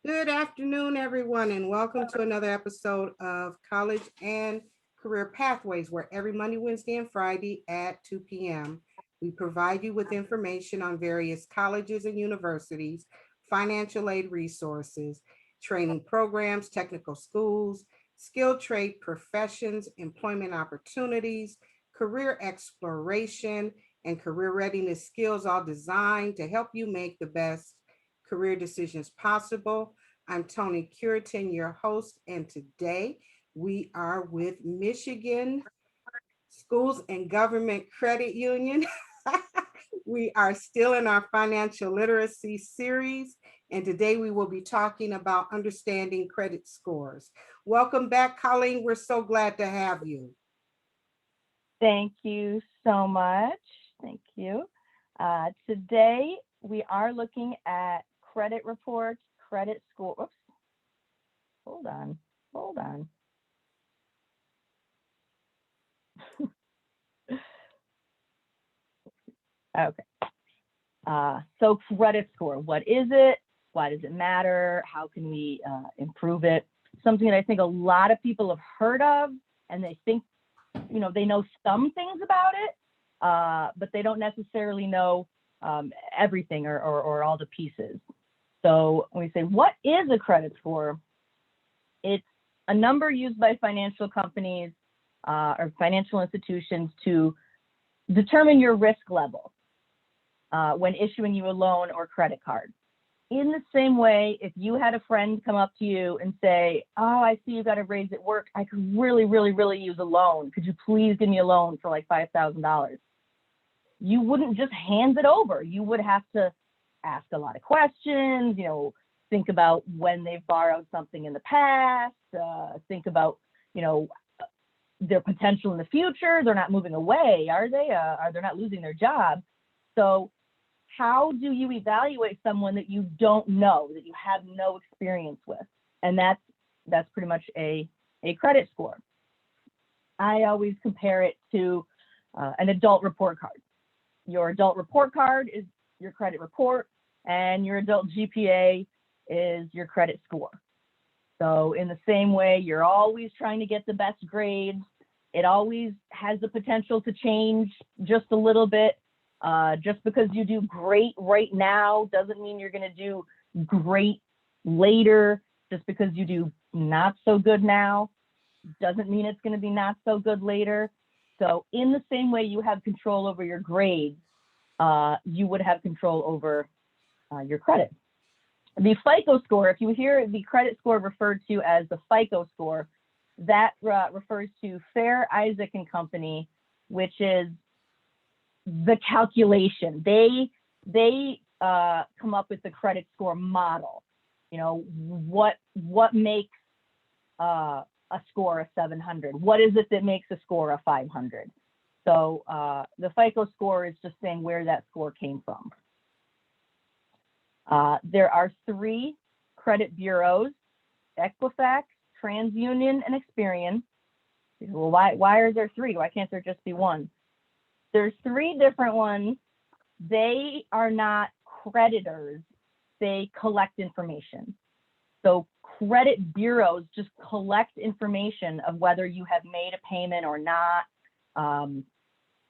Good afternoon, everyone, and welcome to another episode of College and Career Pathways, where every Monday, Wednesday, and Friday at 2 p.m. we provide you with information on various colleges and universities, financial aid resources, training programs, technical schools, skilled trade professions, employment opportunities, career exploration, and career readiness skills, all designed to help you make the best career decisions possible. I'm Tony Curitin, your host, and today we are with Michigan Schools and Government Credit Union. We are still in our financial literacy series, and today we will be talking about understanding credit scores. Welcome back, Colleen. We're so glad to have you. Thank you so much. Thank you. Today, we are looking at credit reports, credit score. Oops. Hold on. Hold on. Okay. So credit score, what is it? Why does it matter? How can we improve it? Something that I think a lot of people have heard of, and they think, they know some things about it, but they don't necessarily know everything or all the pieces. So when we say, what is a credit score? It's a number used by financial companies or financial institutions to determine your risk level when issuing you a loan or credit card. In the same way, if you had a friend come up to you and say, oh, I see you got a raise at work. I could really, really, really use a loan. Could you please give me a loan for like $5,000? You wouldn't just hand it over. You would have to ask a lot of questions, think about when they've borrowed something in the past, think about, their potential in the future. They're not moving away, are they? Are they not losing their job? So how do you evaluate someone that you don't know, that you have no experience with? And that's pretty much a credit score. I always compare it to an adult report card. Your adult report card is your credit report, and your adult GPA is your credit score. So in the same way, you're always trying to get the best grades. It always has the potential to change just a little bit. Just because you do great right now doesn't mean you're going to do great later. Just because you do not so good now doesn't mean it's going to be not so good later. So in the same way you have control over your grades, you would have control over your credit. The FICO score, if you hear the credit score referred to as the FICO score, that refers to Fair, Isaac and Company, which is the calculation. They come up with the credit score model. What makes a score a 700? What is it that makes a score a 500? So the FICO score is just saying where that score came from. There are 3 credit bureaus: Equifax, TransUnion, and Experian. Well, why are there 3? Why can't there just be one? There's 3 different ones. They are not creditors. They collect information. So credit bureaus just collect information of whether you have made a payment or not,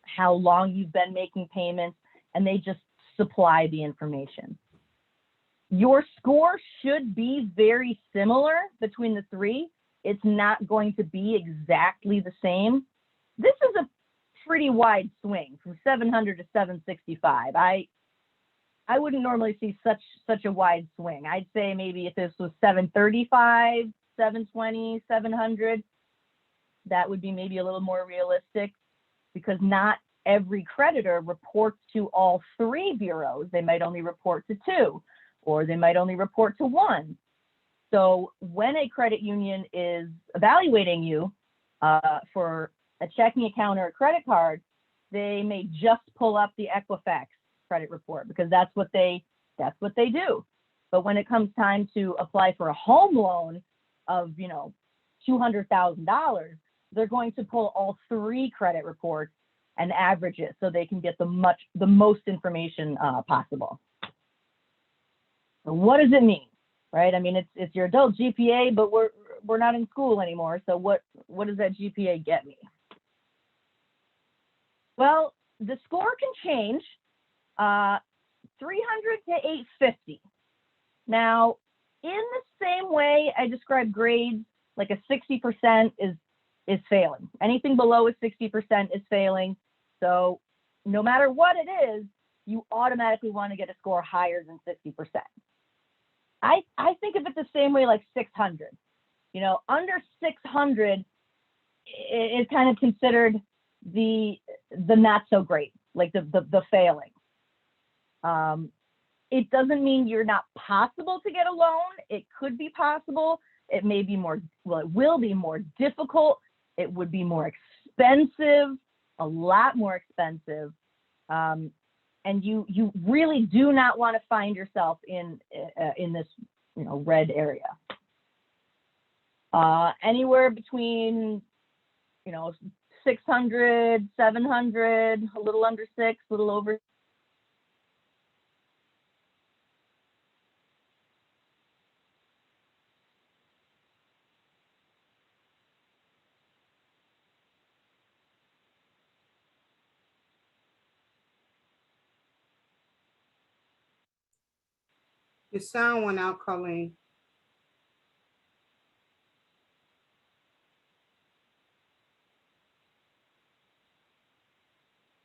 how long you've been making payments, and they just supply the information. Your score should be very similar between the 3. It's not going to be exactly the same. This is a pretty wide swing from 700 to 765. I wouldn't normally see such a wide swing. I'd say maybe if this was 735, 720, 700, that would be maybe a little more realistic, because not every creditor reports to all 3 bureaus. They might only report to 2, or they might only report to 1. So when a credit union is evaluating you for a checking account or a credit card, they may just pull up the Equifax credit report because that's what they do. But when it comes time to apply for a home loan of $200,000, they're going to pull all 3 credit reports and average it so they can get the most information possible. So what does it mean? right? I mean, it's your adult GPA, but we're not in school anymore. So what does that GPA get me? Well, the score can change, 300 to 850. Now, in the same way I described grades, like a 60% is failing. Anything below a 60% is failing. So no matter what it is, you automatically want to get a score higher than 60%. I think of it the same way, like 600. You know, under 600 is kind of considered the not so great, like the failing. It doesn't mean you're not possible to get a loan. It could be possible. It may be more, well, it will be more difficult. It would be more expensive, a lot more expensive. And you really do not want to find yourself in this, you know, red area. Anywhere between, you know, 600, 700, a little under 6, a little over. Your sound went out, Colleen.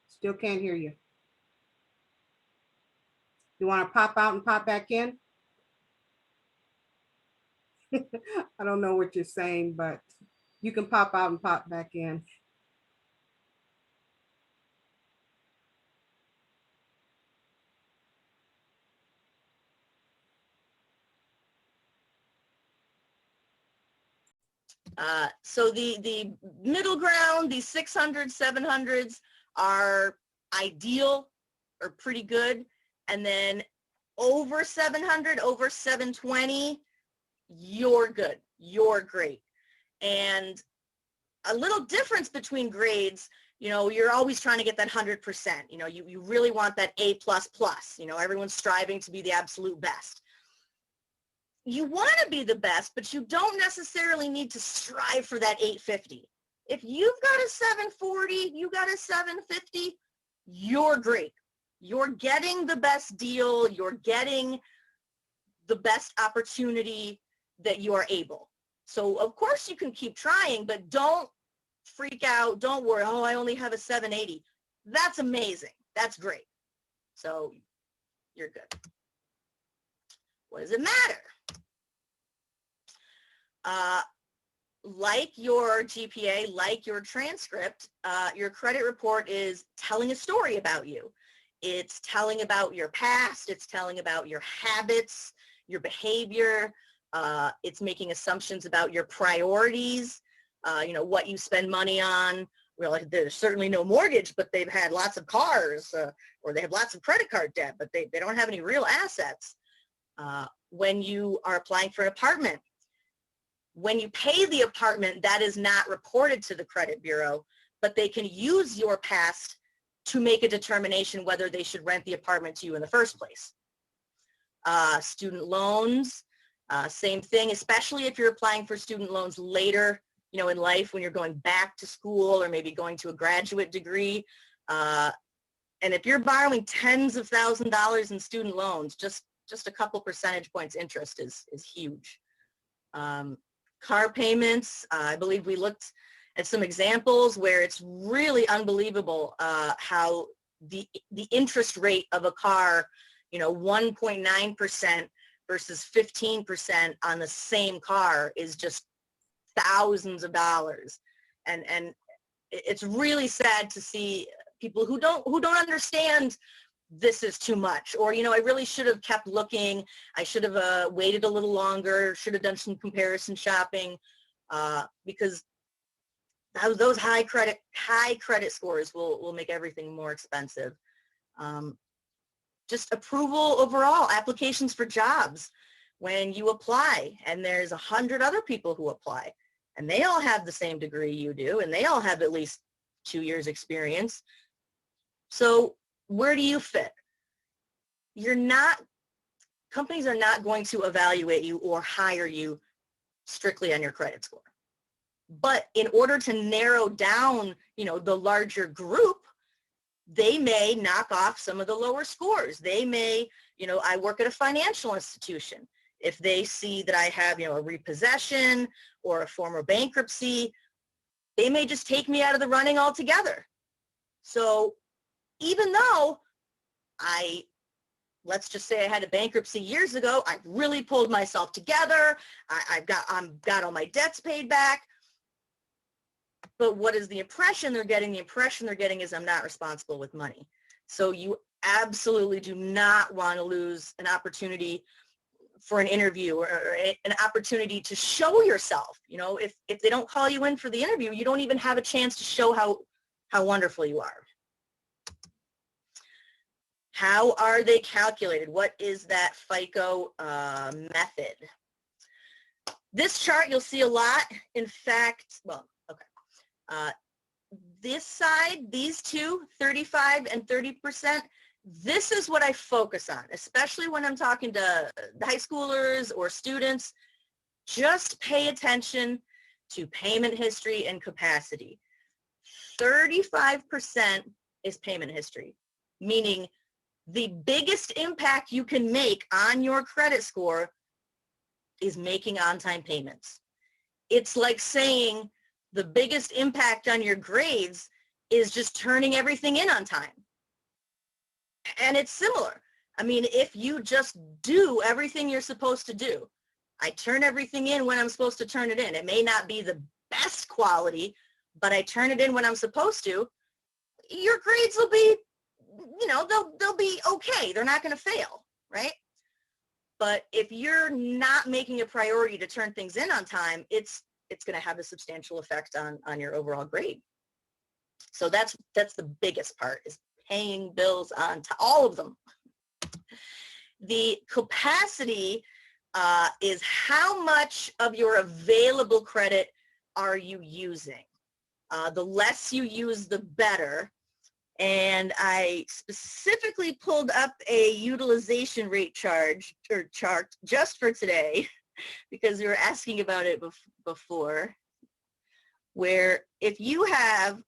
Still can't hear you. You want to pop out and pop back in? I don't know what you're saying, but you can pop out and pop back in. So the middle ground, these 600, 700s are ideal or pretty good. And then over 700, over 720, you're good. You're great. And a little difference between grades, you know, you're always trying to get that 100%. You know, you really want that A++. You know, everyone's striving to be the absolute best. You want to be the best, but you don't necessarily need to strive for that 850. If you've got a 740, you got a 750, you're great. You're getting the best deal. You're getting the best opportunity that you are able. So of course you can keep trying, but don't freak out. Don't worry. Oh, I only have a 780. That's amazing. That's great. So you're good. What does it matter? Like your GPA, like your transcript, your credit report is telling a story about you. It's telling about your past. It's telling about your habits, your behavior. It's making assumptions about your priorities, you know, what you spend money on. Well, like, there's certainly no mortgage, but they've had lots of cars, or they have lots of credit card debt, but they don't have any real assets. When you are applying for an apartment, when you pay the apartment, that is not reported to the credit bureau, but they can use your past to make a determination whether they should rent the apartment to you in the first place. Student loans, same thing, especially if you're applying for student loans later, you know, in life, when you're going back to school or maybe going to a graduate degree. And if you're borrowing tens of thousands of dollars in student loans, just a couple percentage points interest is huge. Car payments, I believe we looked at some examples where it's really unbelievable how the interest rate of a car, you know, 1.9% versus 15% on the same car is just thousands of dollars. And it's really sad to see people who don't understand this is too much, or, you know, I really should have kept looking. I should have waited a little longer, should have done some comparison shopping, because those high credit scores will make everything more expensive. Just approval overall, applications for jobs. When you apply and there's 100 other people who apply and they all have the same degree you do and they all have at least 2 years experience. So where do you fit? You're not companies are not going to evaluate you or hire you strictly on your credit score. But in order to narrow down, the larger group, they may knock off some of the lower scores. They may, I work at a financial institution. If they see that I have, a repossession or a former bankruptcy, they may just take me out of the running altogether. So even though let's just say I had a bankruptcy years ago, I really pulled myself together. I've got all my debts paid back. But what is the impression they're getting? The impression they're getting is I'm not responsible with money. So you absolutely do not want to lose an opportunity for an interview or an opportunity to show yourself. If they don't call you in for the interview, you don't even have a chance to show how wonderful you are. How are they calculated? What is that FICO method? This chart you'll see a lot. In fact, this side, these two, 35 and 30%, this is what I focus on, especially when I'm talking to high schoolers or students. Just pay attention to payment history and capacity. 35% is payment history, meaning the biggest impact you can make on your credit score is making on-time payments. It's like saying the biggest impact on your grades is just turning everything in on time. And it's similar. I mean, if you just do everything you're supposed to do, I turn everything in when I'm supposed to turn it in. It may not be the best quality, but I turn it in when I'm supposed to, your grades will be, they'll be okay. They're not going to fail, right? But if you're not making a priority to turn things in on time, it's going to have a substantial effect on your overall grade. So that's the biggest part, is paying bills on time, all of them. The capacity is how much of your available credit are you using. The less you use, the better. And I specifically pulled up a utilization rate chart just for today, because we were asking about it before, where if you have,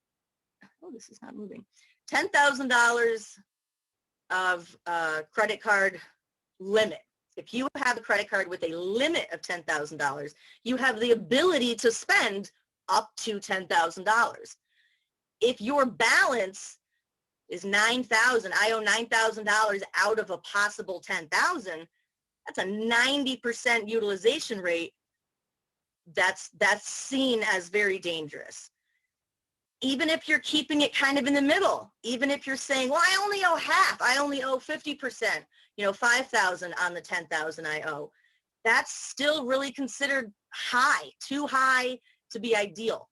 this is not moving, $10,000 of credit card limit. If you have a credit card with a limit of $10,000, you have the ability to spend up to $10,000. If your balance is $9,000, I owe $9,000 out of a possible $10,000, that's a 90% utilization rate. That's seen as very dangerous. Even if you're keeping it kind of in the middle, even if you're saying, well, I only owe half, I only owe 50%, $5,000 on the $10,000 I owe, that's still really considered high, too high to be ideal.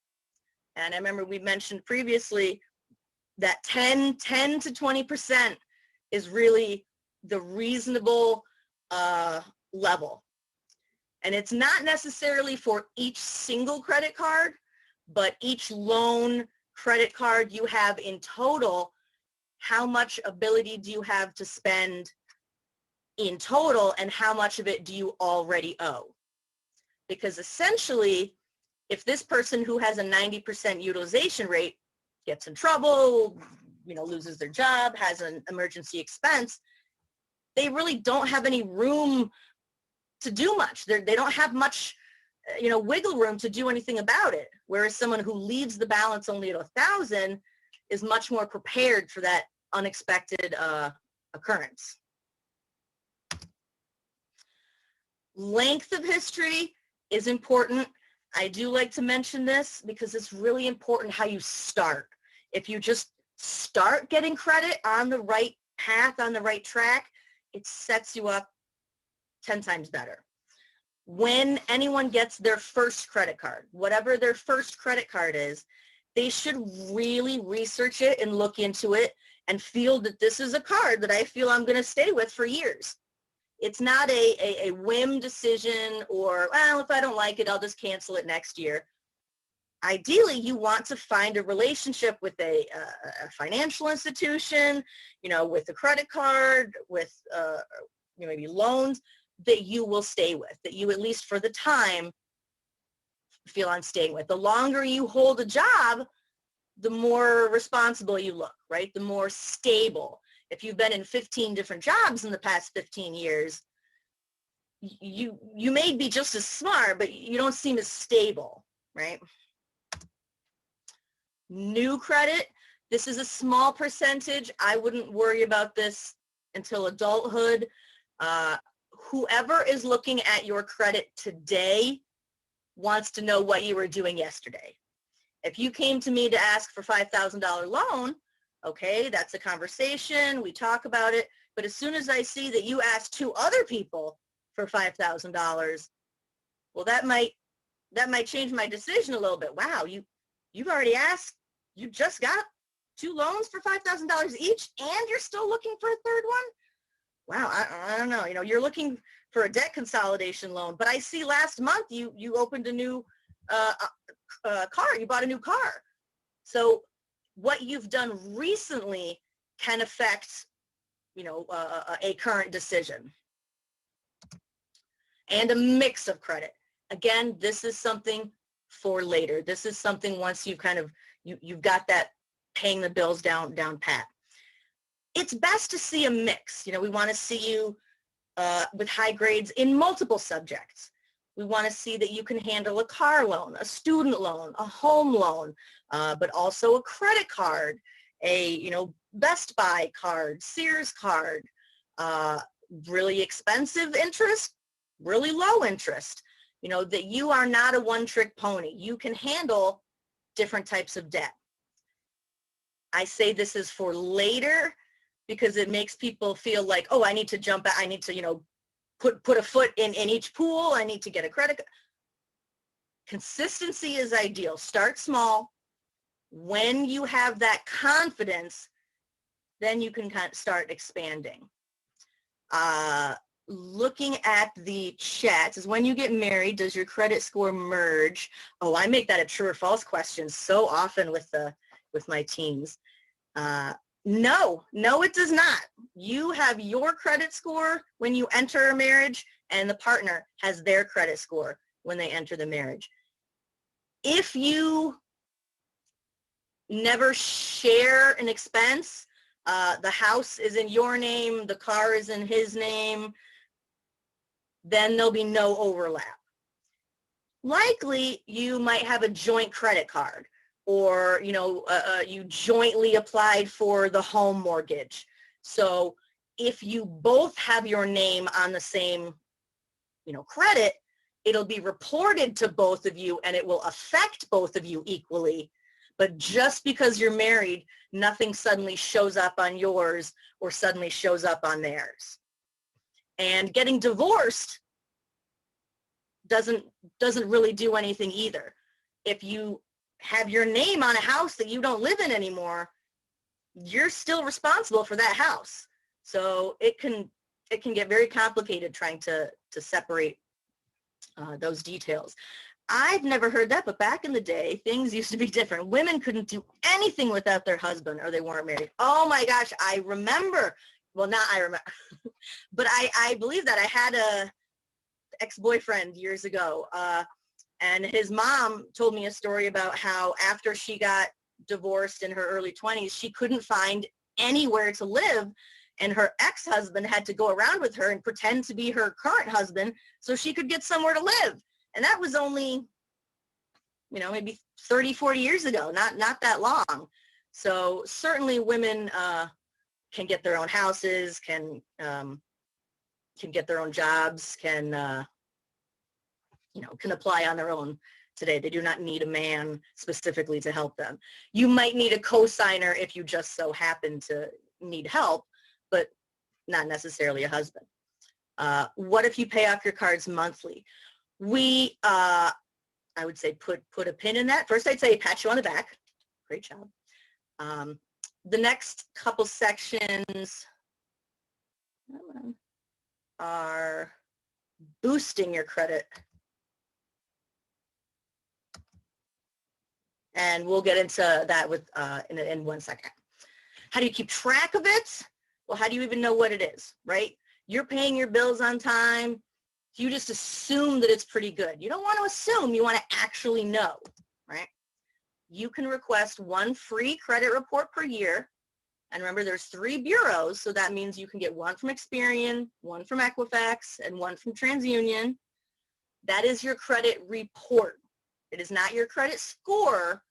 And I remember we mentioned previously that 10 to 20% is really the reasonable level. And it's not necessarily for each single credit card, but each loan, credit card you have in total, how much ability do you have to spend in total, and how much of it do you already owe? Because essentially, if this person who has a 90% utilization rate gets in trouble, loses their job, has an emergency expense, they really don't have any room to do much. They don't have much wiggle room to do anything about it. Whereas someone who leaves the balance only at 1,000 is much more prepared for that unexpected occurrence. Length of history is important. I do like to mention this because it's really important how you start. If you just start getting credit on the right path, on the right track, it sets you up 10 times better. When anyone gets their first credit card, whatever their first credit card is, they should really research it and look into it and feel that this is a card that I feel I'm going to stay with for years. It's not a whim decision or, well, if I don't like it, I'll just cancel it next year. Ideally, you want to find a relationship with a financial institution, with a credit card, with maybe loans that you will stay with, that you, at least for the time, feel on staying with. The longer you hold a job, the more responsible you look, right? The more stable. If you've been in 15 different jobs in the past 15 years, you may be just as smart, but you don't seem as stable, right? New credit, this is a small percentage. I wouldn't worry about this until adulthood. Whoever is looking at your credit today wants to know what you were doing yesterday. If you came to me to ask for $5,000 loan, okay, that's a conversation, we talk about it. But as soon as I see that you asked 2 other people for $5,000, well, that might change my decision a little bit. Wow, you've already asked, you just got 2 loans for $5,000 each, and you're still looking for a third one? Wow, I don't know. You're looking for a debt consolidation loan, but I see last month you opened a new car. You bought a new car. So what you've done recently can affect, a current decision. And a mix of credit. Again, this is something for later. This is something once you've you've got that paying the bills down pat. It's best to see a mix. We want to see you with high grades in multiple subjects. We want to see that you can handle a car loan, a student loan, a home loan, but also a credit card, a Best Buy card, Sears card, really expensive interest, really low interest. That you are not a one-trick pony. You can handle different types of debt. I say this is for later because it makes people feel like, oh, I need to jump, I need to, put a foot in each pool. I need to get a credit. Consistency is ideal. Start small. When you have that confidence, then you can kind of start expanding. Looking at the chat is, when you get married, does your credit score merge? Oh, I make that a true or false question so often with my teens. No, it does not. You have your credit score when you enter a marriage, and the partner has their credit score when they enter the marriage. If you never share an expense, the house is in your name, the car is in his name, then there'll be no overlap. Likely, you might have a joint credit card, or you jointly applied for the home mortgage. So if you both have your name on the same credit, it'll be reported to both of you and it will affect both of you equally. But just because you're married, nothing suddenly shows up on yours or suddenly shows up on theirs. And getting divorced doesn't really do anything either. If you have your name on a house that you don't live in anymore, you're still responsible for that house. So it can get very complicated trying to separate those details. I've never heard that, but back in the day, things used to be different. Women couldn't do anything without their husband, or they weren't married. Oh my gosh, I remember. Well, not I remember, but I believe that I had a ex-boyfriend years ago, and his mom told me a story about how after she got divorced in her early 20s, she couldn't find anywhere to live, and her ex-husband had to go around with her and pretend to be her current husband so she could get somewhere to live. And that was only, maybe 30, 40 years ago, not that long. So certainly women can get their own houses, can get their own jobs, can apply on their own today. They do not need a man specifically to help them. You might need a co-signer if you just so happen to need help, but not necessarily a husband. What if you pay off your cards monthly? We, I would say put a pin in that. First, I'd say pat you on the back. Great job. The next couple sections are boosting your credit. And we'll get into that in 1 second. How do you keep track of it? Well, how do you even know what it is, right? you're paying your bills on time. You just assume that it's pretty good. You don't want to assume, you want to actually know, right? You can request one free credit report per year. And remember, there's 3 bureaus, so that means you can get one from Experian, one from Equifax, and one from TransUnion. That is your credit report. It is not your credit score,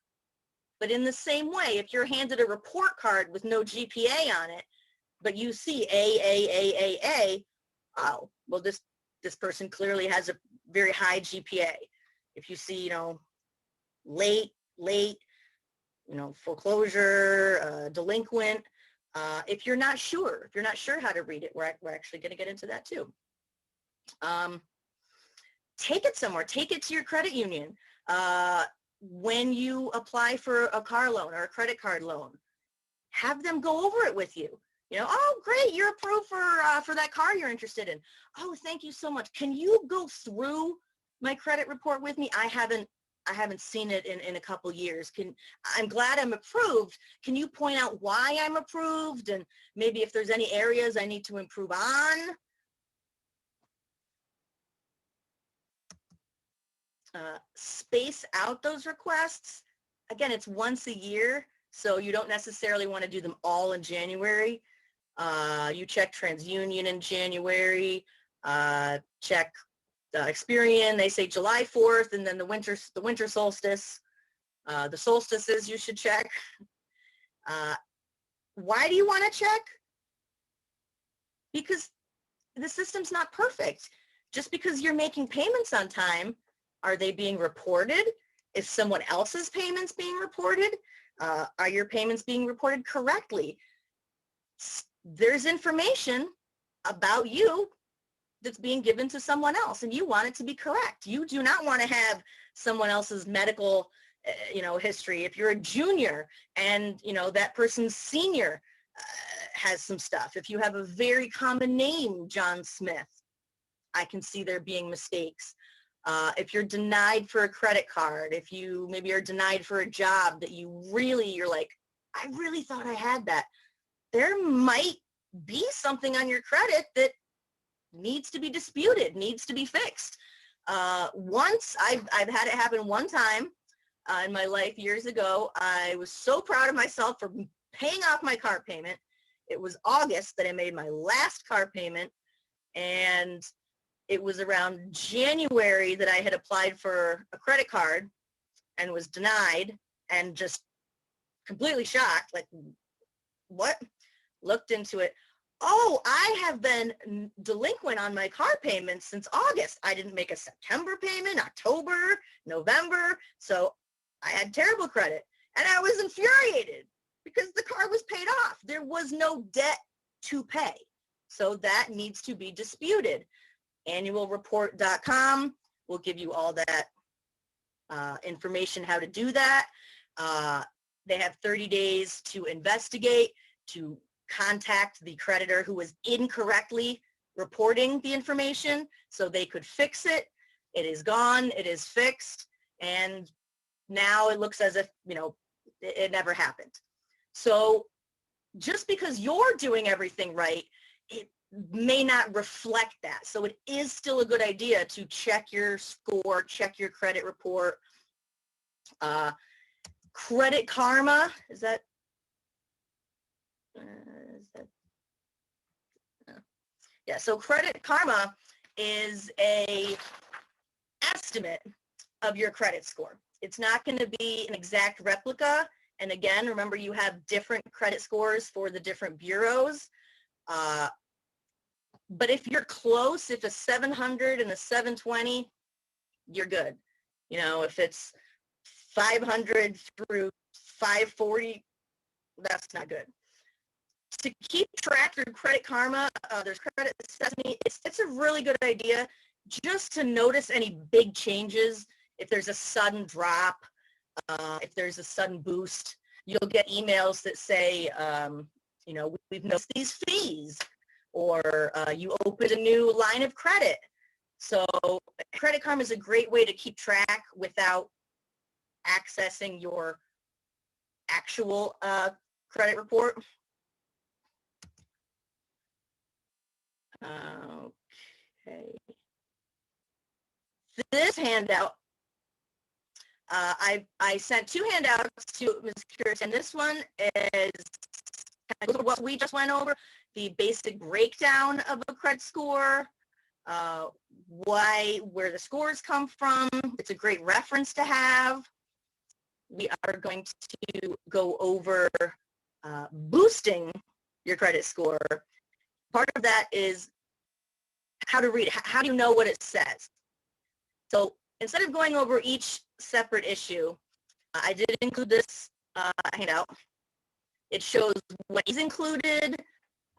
but in the same way, if you're handed a report card with no GPA on it, but you see A, oh, well, this person clearly has a very high GPA. If you see, late, foreclosure, delinquent, if you're not sure how to read it, we're actually going to get into that too. Take it somewhere. Take it to your credit union. When you apply for a car loan or a credit card loan, have them go over it with you. Oh, great, you're approved for that car you're interested in. Oh, thank you so much. Can you go through my credit report with me? I haven't seen it in a couple years. I'm glad I'm approved. Can you point out why I'm approved and maybe if there's any areas I need to improve on? Space out those requests. Again, it's once a year, so you don't necessarily want to do them all in January. You check TransUnion in January, check Experian, they say July 4th, and then the winter solstice. The solstices you should check. Why do you want to check? Because the system's not perfect. Just because you're making payments on time, are they being reported? Is someone else's payments being reported? Are your payments being reported correctly? There's information about you that's being given to someone else, and you want it to be correct. You do not want to have someone else's medical, history. If you're a junior and, that person's senior has some stuff. If you have a very common name, John Smith, I can see there being mistakes. If you're denied for a credit card, if you maybe are denied for a job that you're like, I really thought I had that. There might be something on your credit that needs to be disputed, needs to be fixed. Once, I've had it happen one time in my life years ago. I was so proud of myself for paying off my car payment. It was August that I made my last car payment, and it was around January that I had applied for a credit card and was denied, and just completely shocked, like, what? Looked into it. Oh, I have been delinquent on my car payments since August. I didn't make a September payment, October, November. So I had terrible credit. And I was infuriated because the car was paid off. There was no debt to pay. So that needs to be disputed. Annualreport.com will give you all that information how to do that. They have 30 days to investigate, to contact the creditor who was incorrectly reporting the information so they could fix it. It is gone, it is fixed, and now it looks as if, it never happened. So just because you're doing everything right, it may not reflect that. So it is still a good idea to check your score, check your credit report. Credit Karma, is that yeah, so Credit Karma is a estimate of your credit score. It's not going to be an exact replica. And again, remember, you have different credit scores for the different bureaus. But if you're close, if a 700 and a 720, you're good. If it's 500 through 540, that's not good. To keep track through Credit Karma, there's Credit Sesame. It's a really good idea just to notice any big changes. If there's a sudden drop, if there's a sudden boost, you'll get emails that say, we've noticed these fees, or you opened a new line of credit. So Credit Karma is a great way to keep track without accessing your actual credit report. Okay. This handout, I sent 2 handouts to Ms. Kurtz, and this one is kind of what we just went over, the basic breakdown of a credit score, where the scores come from. It's a great reference to have. We are going to go over boosting your credit score. Part of that is how to read it. How do you know what it says? So instead of going over each separate issue, I did include this handout. It shows what is included.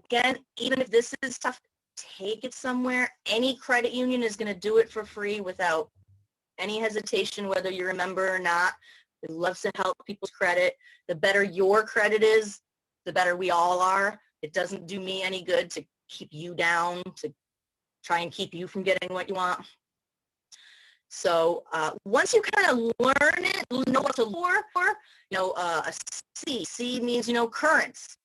Again, even if this is tough, take it somewhere. Any credit union is going to do it for free without any hesitation, whether you're a member or not. It loves to help people's credit. The better your credit is, the better we all are. It doesn't do me any good to keep you down, to try and keep you from getting what you want. So once you kind of learn it, know what to look for, a C means, currents.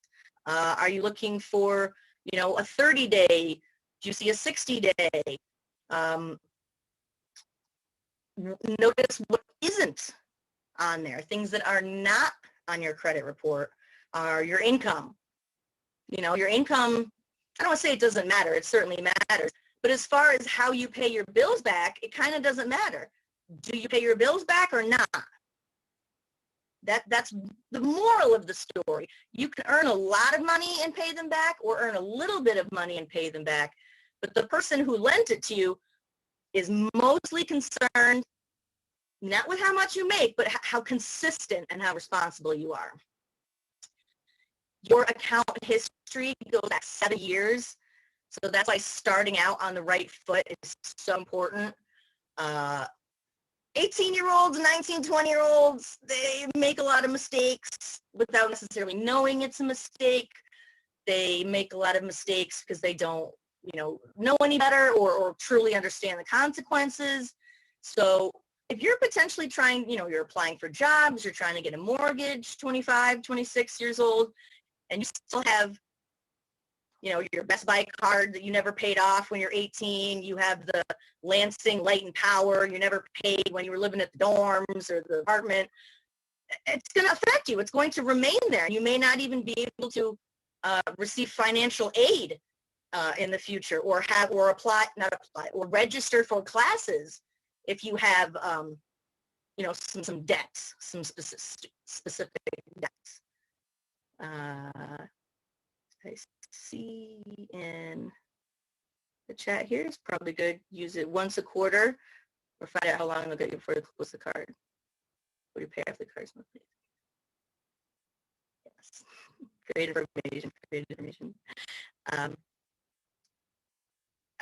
Are you looking for, a 30-day? Do you see a 60-day? Notice what isn't on there. Things that are not on your credit report are your income. Your income, I don't want to say it doesn't matter. It certainly matters. But as far as how you pay your bills back, it kind of doesn't matter. Do you pay your bills back or not? That's the moral of the story. You can earn a lot of money and pay them back, or earn a little bit of money and pay them back. But the person who lent it to you is mostly concerned not with how much you make, but how consistent and how responsible you are. Your account history goes back 7 years. So that's why starting out on the right foot is so important. 18-year-olds, 19, 20-year-olds, they make a lot of mistakes without necessarily knowing it's a mistake. They make a lot of mistakes because they don't, know any better or truly understand the consequences. So if you're potentially trying, you're applying for jobs, you're trying to get a mortgage, 25, 26 years old, and you still have your Best Buy card that you never paid off when you're 18. You have the Lansing Light and Power you never paid when you were living at the dorms or the apartment. It's going to affect you. It's going to remain there. You may not even be able to receive financial aid in the future, or register for classes if you have, some debts, some specific debts. I see in the chat here, it's probably good. Use it once a quarter, or find out how long it'll get you before it close the card. What do you pay off the cards monthly? Yes, great information.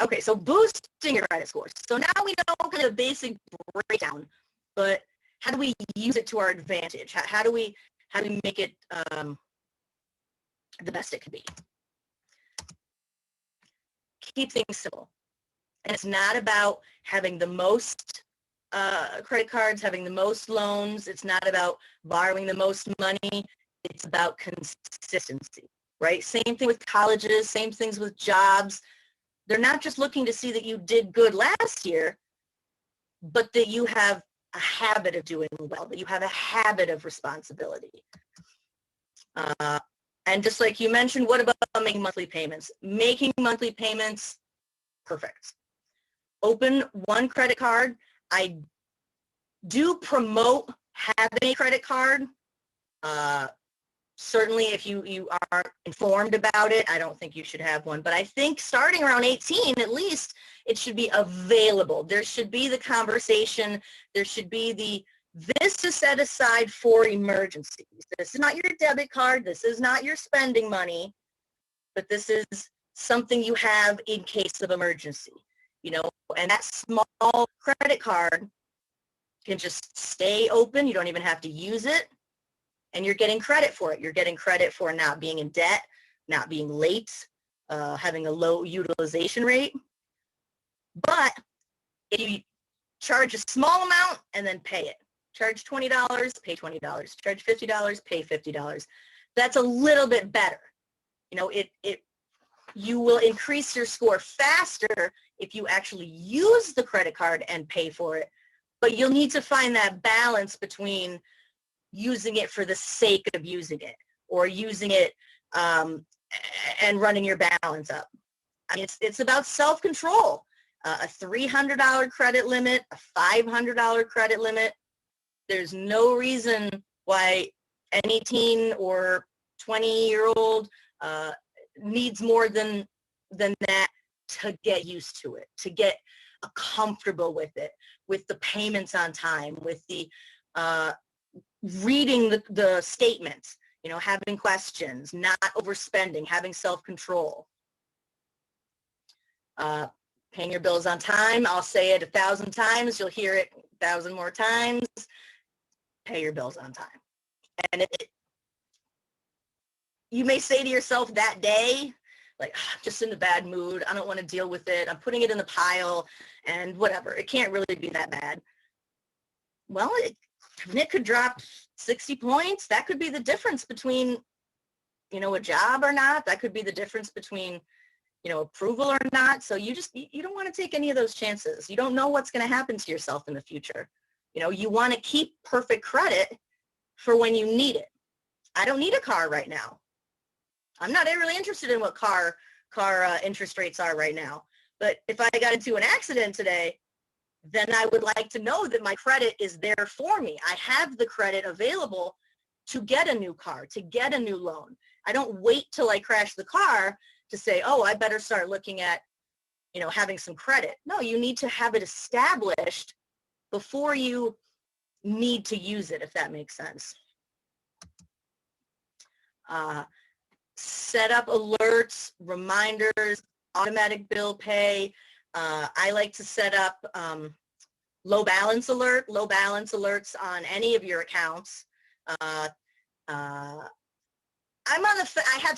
Okay, so boosting your credit scores. So now we know kind of the basic breakdown, but how do we use it to our advantage? How do we make it the best it can be? Keep things simple. And it's not about having the most credit cards, having the most loans. It's not about borrowing the most money. It's about consistency, right? Same thing with colleges, same things with jobs. They're not just looking to see that you did good last year, but that you have a habit of doing well, that you have a habit of responsibility. And just like you mentioned, what about making monthly payments? Making monthly payments, perfect. Open one credit card. I do promote having a credit card. Certainly if you are informed about it, I don't think you should have one. But I think starting around 18, at least, it should be available. There should be the conversation. There should be this is set aside for emergencies. This is not your debit card. This is not your spending money. But this is something you have in case of emergency. And that small credit card can just stay open. You don't even have to use it. And you're getting credit for it. You're getting credit for not being in debt, not being late, having a low utilization rate. But if you charge a small amount and then pay it, charge $20, pay $20, charge $50, pay $50. That's a little bit better. It You will increase your score faster if you actually use the credit card and pay for it. But you'll need to find that balance between using it for the sake of using it, or using it and running your balance up. I mean, it's about self-control. A $300 credit limit, a $500 credit limit. There's no reason why any teen or 20-year-old needs more than that to get used to it, to get comfortable with it, with the payments on time, with the reading the statements, you know, having questions, not overspending, having self-control. Paying your bills on time. I'll say it 1,000 times. You'll hear it 1,000 more times. Pay your bills on time. And you may say to yourself that day, like, I'm just in a bad mood. I don't want to deal with it. I'm putting it in the pile and whatever. It can't really be that bad. Well, it could drop 60 points. That could be the difference between, you know, a job or not. That could be the difference between, you know, approval or not. So you don't want to take any of those chances. You don't know what's going to happen to yourself in the future. You know, you want to keep perfect credit for when you need it. I don't need a car right now. I'm not really interested in what car interest rates are right now. But if I got into an accident today, then I would like to know that my credit is there for me. I have the credit available to get a new car, to get a new loan. I don't wait till I crash the car to say, oh, I better start looking at, you know, having some credit. No, you need to have it established before you need to use it, if that makes sense. Set up alerts, reminders, automatic bill pay. I like to set up low balance alerts on any of your accounts. I have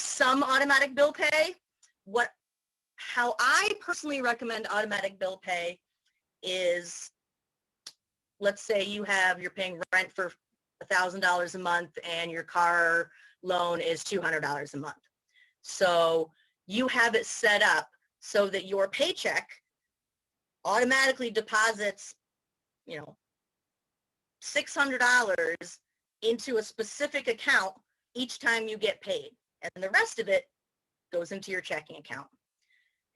some automatic bill pay. How I personally recommend automatic bill pay is, let's say you're paying rent for $1,000 a month and your car loan is $200 a month. So you have it set up so that your paycheck automatically deposits, you know, $600 into a specific account each time you get paid, and the rest of it goes into your checking account.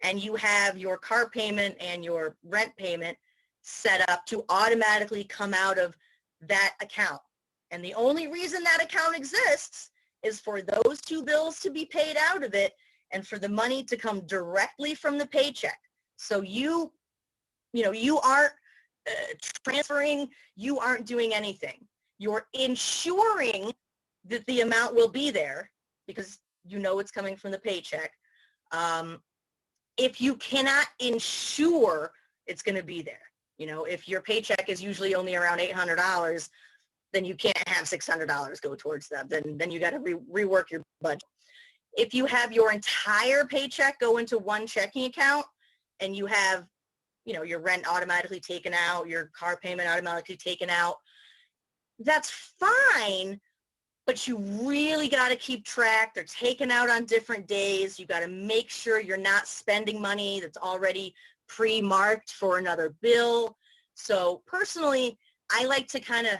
And you have your car payment and your rent payment set up to automatically come out of that account. And the only reason that account exists is for those two bills to be paid out of it and for the money to come directly from the paycheck. So you aren't transferring, you aren't doing anything. You're ensuring that the amount will be there because you know it's coming from the paycheck. If you cannot ensure it's going to be there, you know, if your paycheck is usually only around $800, then you can't have $600 go towards that. Then you got to rework your budget. If you have your entire paycheck go into one checking account and you have, you know, your rent automatically taken out, your car payment automatically taken out, that's fine, but you really got to keep track. They're taken out on different days. You got to make sure you're not spending money that's already pre-marked for another bill. So personally, I like to kind of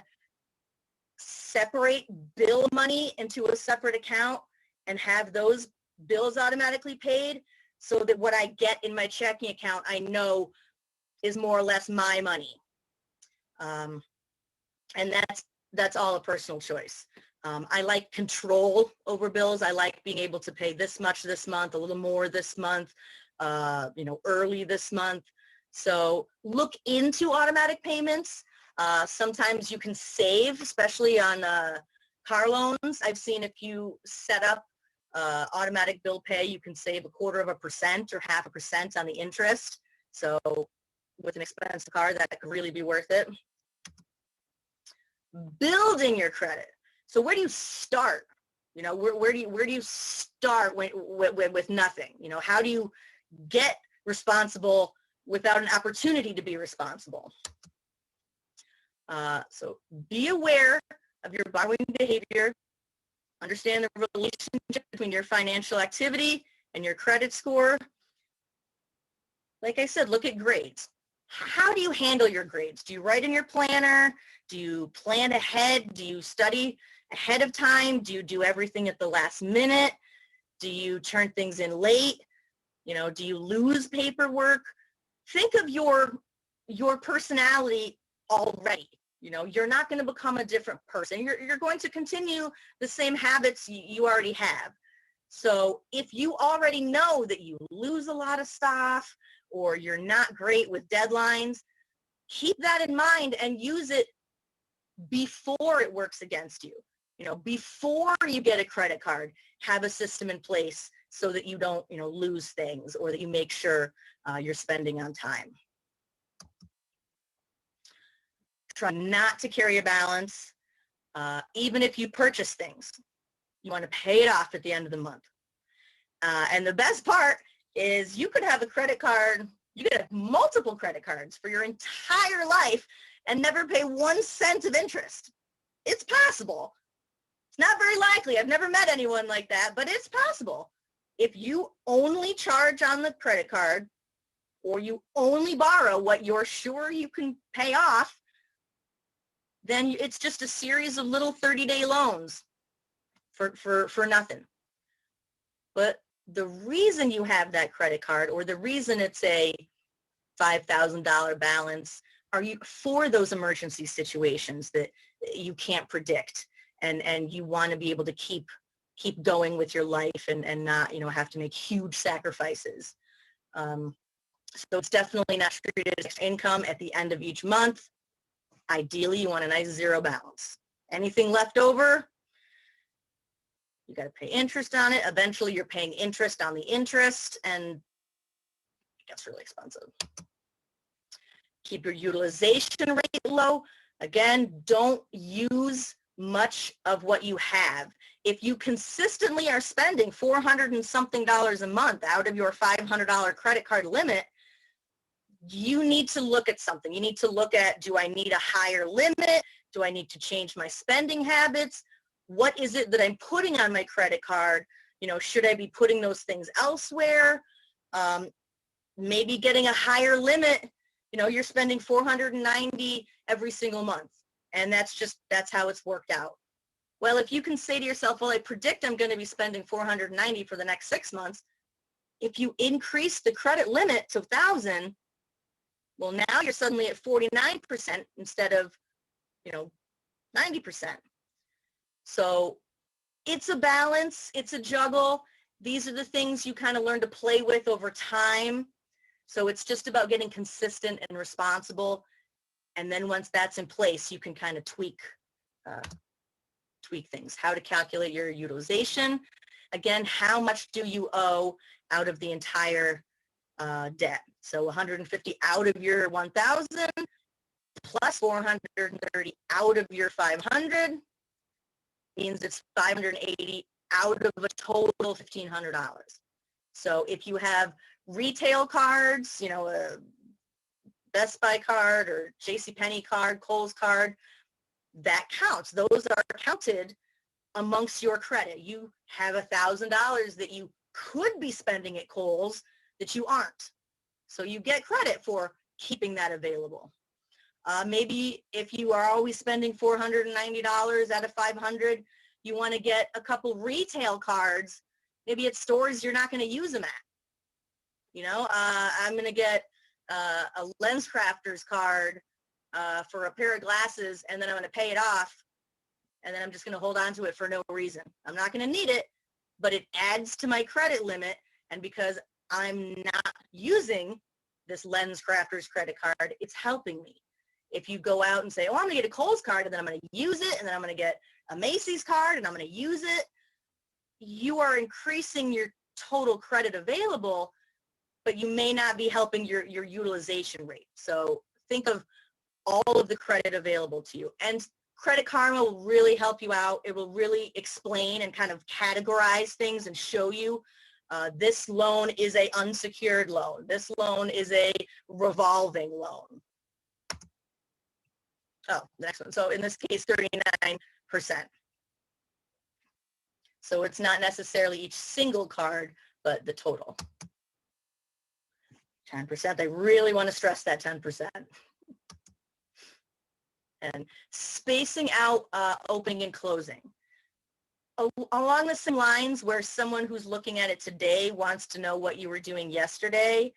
separate bill money into a separate account and have those bills automatically paid so that what I get in my checking account, I know is more or less my money. And that's all a personal choice. I like control over bills. I like being able to pay this much this month, a little more this month, early this month. So look into automatic payments. Sometimes you can save, especially on car loans. I've seen if you set up automatic bill pay, you can save 0.25% or 0.5% on the interest. So with an expensive car, that could really be worth it. Building your credit. So where do you start? You know, where do you start with nothing? You know, how do you get responsible without an opportunity to be responsible? So be aware of your borrowing behavior. Understand the relationship between your financial activity and your credit score, like I said, look at grades. How do you handle your grades? Do you write in your planner? Do you plan ahead? Do you study ahead of time? Do you do everything at the last minute? Do you turn things in late? Do you lose paperwork? Think of your personality already. You're not going to become a different person. You're going to continue the same habits you already have. So if you already know that you lose a lot of stuff or you're not great with deadlines, keep that in mind and use it before it works against you. Before you get a credit card, have a system in place so that you don't, lose things, or that you make sure you're spending on time. Try not to carry a balance. Even if you purchase things, you want to pay it off at the end of the month. And the best part is you could have a credit card, you could have multiple credit cards for your entire life and never pay 1 cent of interest. It's possible. It's not very likely. I've never met anyone like that, but it's possible. If you only charge on the credit card, or you only borrow what you're sure you can pay off, then it's just a series of little 30-day loans for nothing. But the reason you have that credit card, or the reason it's a $5,000 balance, are you for those emergency situations that you can't predict, and you want to be able to keep going with your life and not, have to make huge sacrifices. So it's definitely not treated as income at the end of each month. Ideally, you want a nice zero balance. Anything left over, you got to pay interest on it. Eventually, you're paying interest on the interest, and it gets really expensive. Keep your utilization rate low. Again, don't use much of what you have. If you consistently are spending $400 and something a month out of your $500 credit card limit, you need to look at something. You need to look at, do I need a higher limit? Do I need to change my spending habits? What is it that I'm putting on my credit card? Should I be putting those things elsewhere? Maybe getting a higher limit. You're spending $490 every single month, and that's how it's worked out. Well, if you can say to yourself, well, I predict I'm going to be spending $490 for the next 6 months. If you increase the credit limit to $1,000, well, now you're suddenly at 49% instead of, 90%. So it's a balance. It's a juggle. These are the things you kind of learn to play with over time. So it's just about getting consistent and responsible. And then once that's in place, you can kind of tweak things. How to calculate your utilization. Again, how much do you owe out of the entire debt? So 150 out of your 1,000 plus 430 out of your 500 means it's 580 out of a total $1,500. So if you have retail cards, a Best Buy card or JCPenney card, Kohl's card, that counts. Those are counted amongst your credit. You have $1,000 that you could be spending at Kohl's that you aren't. So you get credit for keeping that available. Maybe if you are always spending $490 out of 500, you want to get a couple retail cards, maybe at stores you're not going to use them at. I'm going to get a LensCrafters card for a pair of glasses, and then I'm going to pay it off, and then I'm just going to hold on to it for no reason. I'm not going to need it, but it adds to my credit limit, and because I'm not using this LensCrafters credit card, it's helping me. If you go out and say, oh, I'm going to get a Kohl's card, and then I'm going to use it, and then I'm going to get a Macy's card, and I'm going to use it, you are increasing your total credit available, but you may not be helping your utilization rate. So think of all of the credit available to you. And Credit Karma will really help you out. It will really explain and kind of categorize things and show you this loan is a unsecured loan. This loan is a revolving loan. Oh, the next one. So in this case, 39%. So it's not necessarily each single card, but the total. 10%. I really want to stress that 10%. And spacing out opening and closing. Along the same lines where someone who's looking at it today wants to know what you were doing yesterday,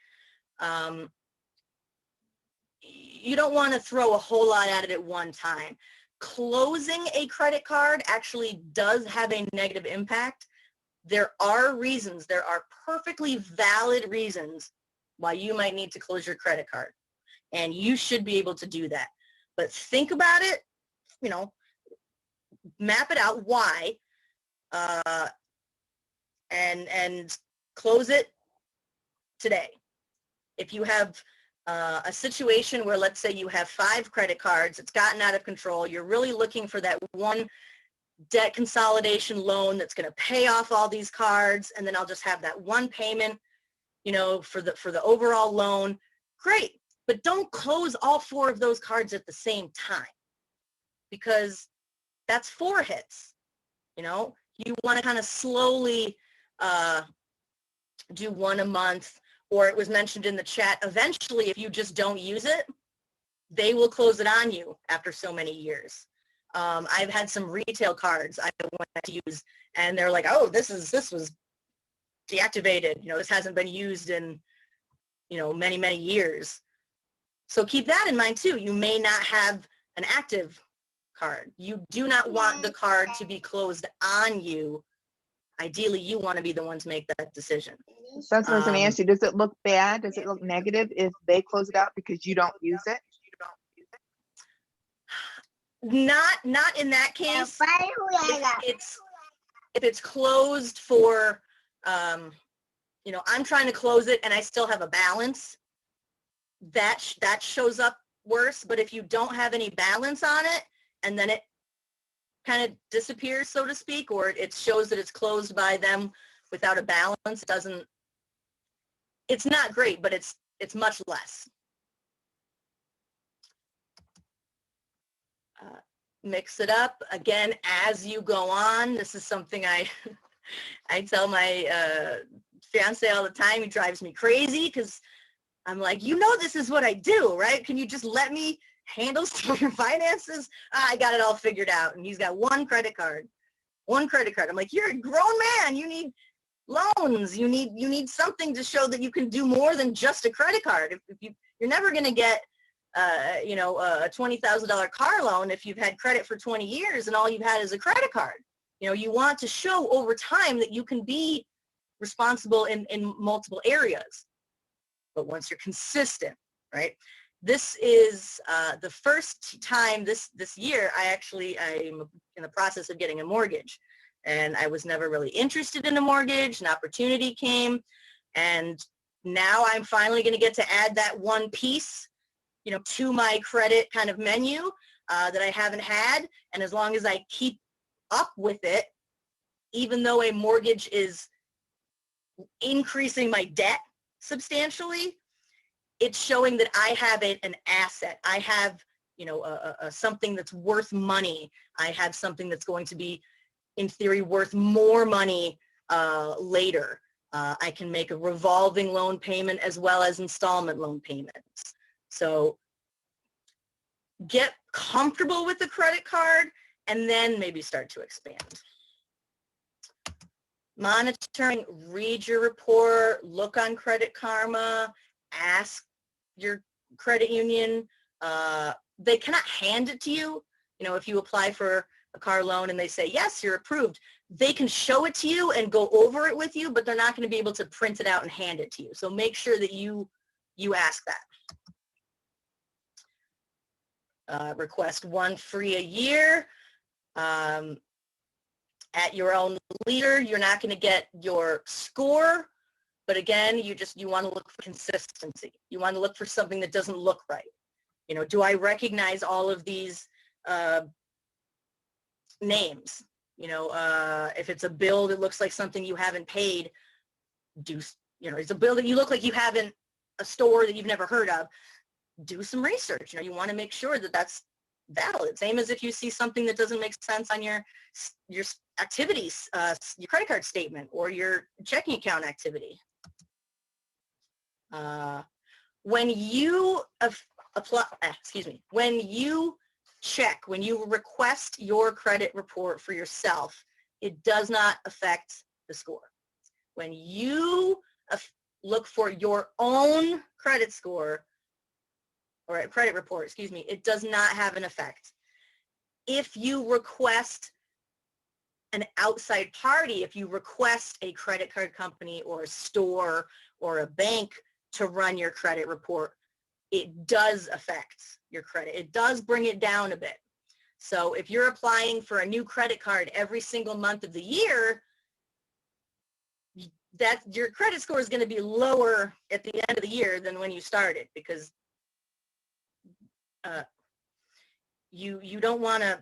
you don't want to throw a whole lot at it at one time. Closing a credit card actually does have a negative impact. There are reasons, there are perfectly valid reasons why you might need to close your credit card. And you should be able to do that. But think about it, you know, map it out, why, and close it today. If you have a situation where, let's say you have 5 credit cards, it's gotten out of control, you're really looking for that one debt consolidation loan that's going to pay off all these cards, and then I'll just have that one payment, you know, for the overall loan. Great, but don't close all 4 of those cards at the same time, because that's 4 hits. You know, you want to kind of slowly do 1 a month, or it was mentioned in the chat, eventually if you just don't use it, they will close it on you after so many years. I've had some retail cards I went to use, and they're like, oh, this was deactivated. You know, this hasn't been used in, you know, many, many years. So keep that in mind too. You may not have an active card. You do not want the card to be closed on you. Ideally, you want to be the one to make that decision. That's what I was going to ask you. Does it look bad? Does it look negative if they close it out because you don't use it? Not in that case. If it's closed for, you know, I'm trying to close it and I still have a balance, that shows up worse. But if you don't have any balance on it and then it kind of disappears, so to speak, or it shows that it's closed by them without a balance, it's not great, but it's much less. Mix it up again as you go on. This is something I tell my fiance all the time. He drives me crazy because I'm like, you know, this is what I do, right? Can you just let me handle some of your finances? I got it all figured out. And he's got 1 credit card. I'm like, you're a grown man. You need loans. You need something to show that you can do more than just a credit card. If you're never going to get you know, a $20,000 car loan if you've had credit for 20 years and all you've had is a credit card. You know, you want to show over time that you can be responsible in multiple areas. But once you're consistent, right? This is the first time this year I'm in the process of getting a mortgage. And I was never really interested in a mortgage. An opportunity came. And now I'm finally going to get to add that one piece, you know, to my credit kind of menu that I haven't had. And as long as I keep up with it, even though a mortgage is increasing my debt substantially, it's showing that I have an asset. I have, you know, something that's worth money. I have something that's going to be, in theory, worth more money later. I can make a revolving loan payment as well as installment loan payments. So get comfortable with the credit card and then maybe start to expand. Monitoring, read your report, look on Credit Karma, ask your credit union. They cannot hand it to you. You know, if you apply for a car loan and they say, yes, you're approved, they can show it to you and go over it with you, but they're not going to be able to print it out and hand it to you. So make sure that you ask that. Request 1 free a year. At your own leader, you're not going to get your score, but again, you want to look for consistency. You want to look for something that doesn't look right. You know, do I recognize all of these names? You know, if it's a bill that looks like something you haven't paid, you know, it's a bill that you look like you haven't, a store that you've never heard of, do some research. You know, you want to make sure that that's valid. Same as if you see something that doesn't make sense on your activities, your credit card statement or your checking account activity. When you when you request your credit report for yourself, it does not affect the score. When you look for your own credit score or a credit report, excuse me, it does not have an effect. If you request an outside party, if you request a credit card company or a store or a bank to run your credit report, it does affect your credit. It does bring it down a bit. So if you're applying for a new credit card every single month of the year, that your credit score is going to be lower at the end of the year than when you started, because you don't want to